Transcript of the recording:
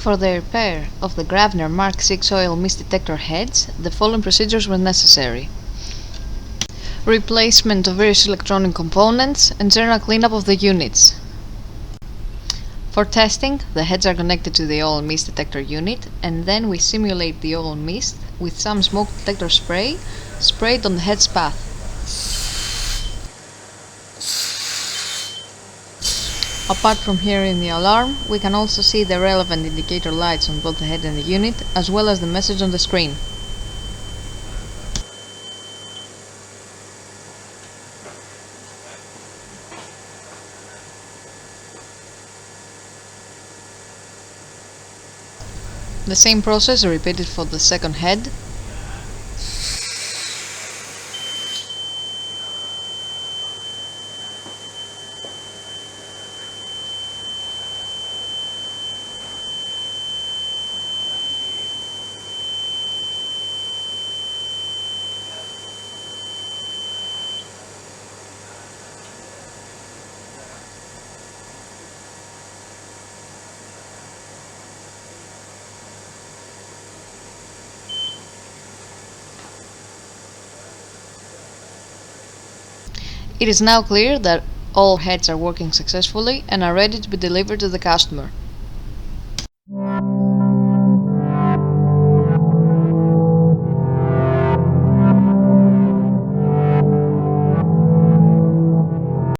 For the repair of the Grabner Mark 6 oil mist detector heads, the following procedures were necessary: replacement of various electronic components and general cleanup of the units. For testing, the heads are connected to the oil mist detector unit, and then we simulate the oil mist with some smoke detector spray sprayed on the head's path. Apart from hearing the alarm, we can also see the relevant indicator lights on both the head and the unit, as well as the message on the screen. The same process is repeated for the second head. It is now clear that all heads are working successfully and are ready to be delivered to the customer.